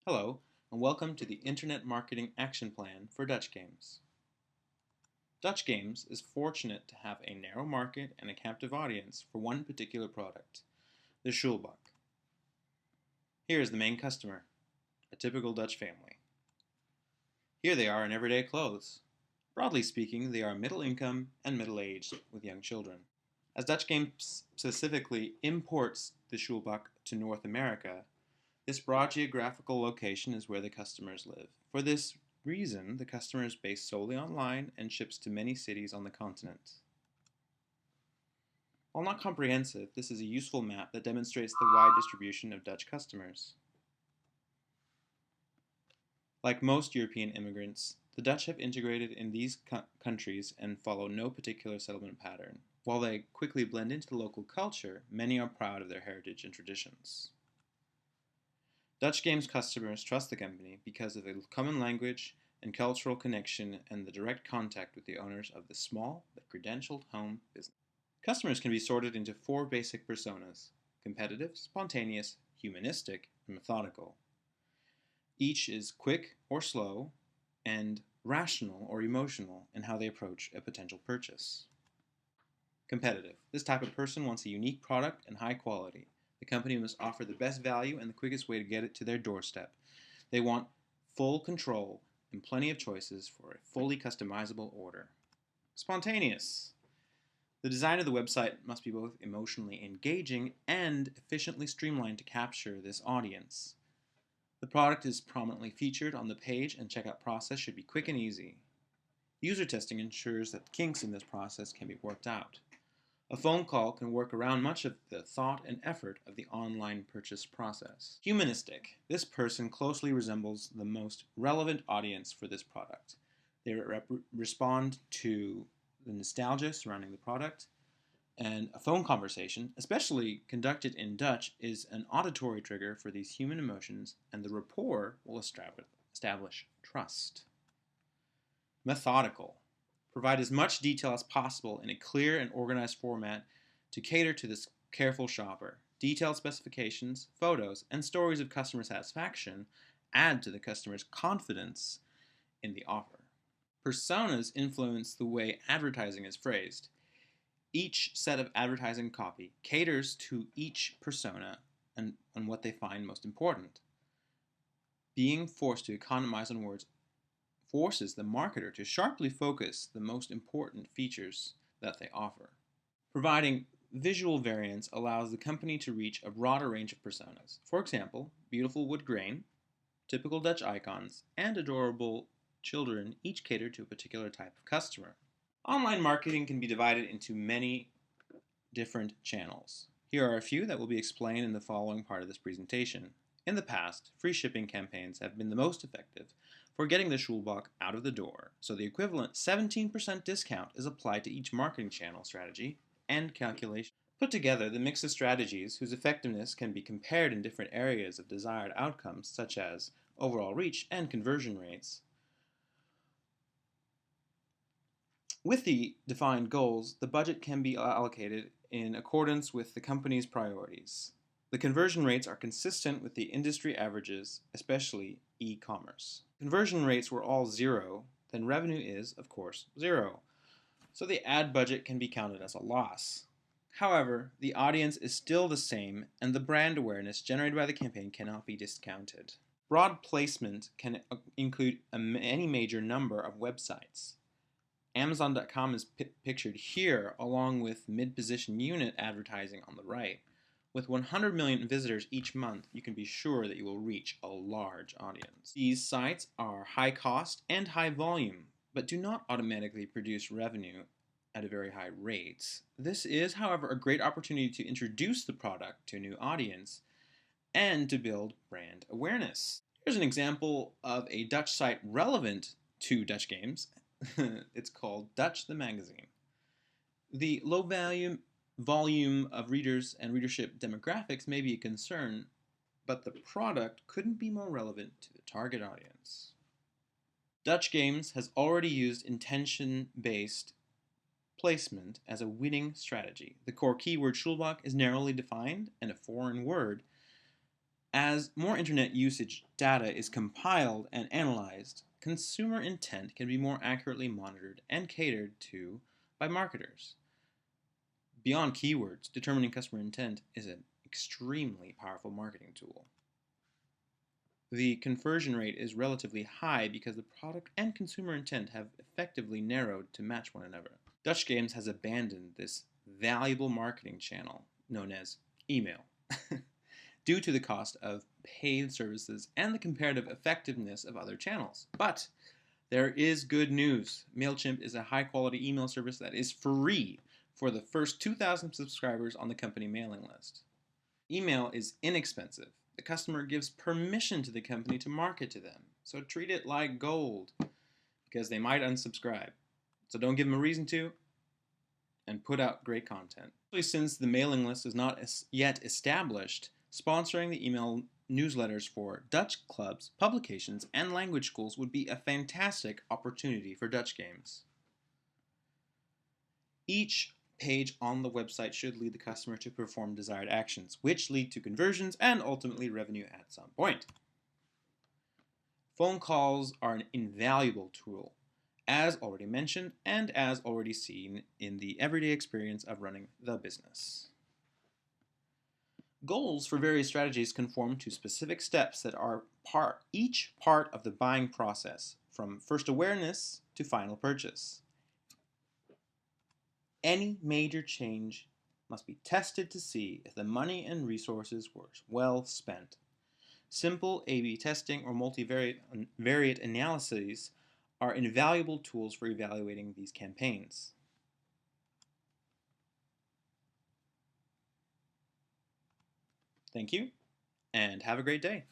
Hello, and welcome to the Internet Marketing Action Plan for Dutch Games. Dutch Games is fortunate to have a narrow market and a captive audience for one particular product, the Schulbach. Here is the main customer, a typical Dutch family. Here they are in everyday clothes. Broadly speaking, they are middle income and middle-aged with young children. As Dutch Games specifically imports the Schulbach to North America, this broad geographical location is where the customers live. For this reason, the customer is based solely online and ships to many cities on the continent. While not comprehensive, this is a useful map that demonstrates the wide distribution of Dutch customers. Like most European immigrants, the Dutch have integrated in these countries and follow no particular settlement pattern. While they quickly blend into the local culture, many are proud of their heritage and traditions. Dutch Games customers trust the company because of a common language and cultural connection and the direct contact with the owners of the small but credentialed home business. Customers can be sorted into four basic personas: competitive, spontaneous, humanistic, and methodical. Each is quick or slow and rational or emotional in how they approach a potential purchase. Competitive. This type of person wants a unique product and high quality. The company must offer the best value and the quickest way to get it to their doorstep. They want full control and plenty of choices for a fully customizable order. Spontaneous. The design of the website must be both emotionally engaging and efficiently streamlined to capture this audience. The product is prominently featured on the page and checkout process should be quick and easy. User testing ensures that kinks in this process can be worked out. A phone call can work around much of the thought and effort of the online purchase process. Humanistic. This person closely resembles the most relevant audience for this product. They respond to the nostalgia surrounding the product, and a phone conversation, especially conducted in Dutch, is an auditory trigger for these human emotions, and the rapport will establish trust. Methodical. Provide as much detail as possible in a clear and organized format to cater to this careful shopper. Detailed specifications, photos, and stories of customer satisfaction add to the customer's confidence in the offer. Personas influence the way advertising is phrased. Each set of advertising copy caters to each persona and what they find most important. Being forced to economize on words forces the marketer to sharply focus the most important features that they offer. Providing visual variants allows the company to reach a broader range of personas. For example, beautiful wood grain, typical Dutch icons, and adorable children each cater to a particular type of customer. Online marketing can be divided into many different channels. Here are a few that will be explained in the following part of this presentation. In the past, free shipping campaigns have been the most effective for getting the Schulbach out of the door, so the equivalent 17% discount is applied to each marketing channel strategy and calculation. Put together the mix of strategies whose effectiveness can be compared in different areas of desired outcomes such as overall reach and conversion rates. With the defined goals, the budget can be allocated in accordance with the company's priorities. The conversion rates are consistent with the industry averages, especially e-commerce. Conversion rates were all zero, then revenue is, of course, zero. So the ad budget can be counted as a loss. However, the audience is still the same, and the brand awareness generated by the campaign cannot be discounted. Broad placement can include any major number of websites. Amazon.com is pictured here along with mid-position unit advertising on the right. With 100 million visitors each month, you can be sure that you will reach a large audience. These sites are high cost and high volume, but do not automatically produce revenue at a very high rate. This is, however, a great opportunity to introduce the product to a new audience and to build brand awareness. Here's an example of a Dutch site relevant to Dutch Games. It's called Dutch the Magazine. The low volume of readers and readership demographics may be a concern, but the product couldn't be more relevant to the target audience. Dutch Games has already used intention-based placement as a winning strategy. The core keyword Schulbach is narrowly defined and a foreign word, As more internet usage data is compiled and analyzed, consumer intent can be more accurately monitored and catered to by marketers. Beyond keywords, determining customer intent is an extremely powerful marketing tool. The conversion rate is relatively high because the product and consumer intent have effectively narrowed to match one another. Dutch Games has abandoned this valuable marketing channel known as email due to the cost of paid services and the comparative effectiveness of other channels. But there is good news. MailChimp is a high-quality email service that is free for the first 2,000 subscribers on the company mailing list. Email is inexpensive. The customer gives permission to the company to market to them, so treat it like gold because they might unsubscribe. So don't give them a reason to, and put out great content. Since the mailing list is not yet established, sponsoring the email newsletters for Dutch clubs, publications, and language schools would be a fantastic opportunity for Dutch Games. Each page on the website should lead the customer to perform desired actions, which lead to conversions and ultimately revenue at some point. Phone calls are an invaluable tool, as already mentioned and as already seen in the everyday experience of running the business. Goals for various strategies conform to specific steps that are each part of the buying process, from first awareness to final purchase. Any major change must be tested to see if the money and resources were well spent. Simple A/B testing or multivariate analyses are invaluable tools for evaluating these campaigns. Thank you, and have a great day.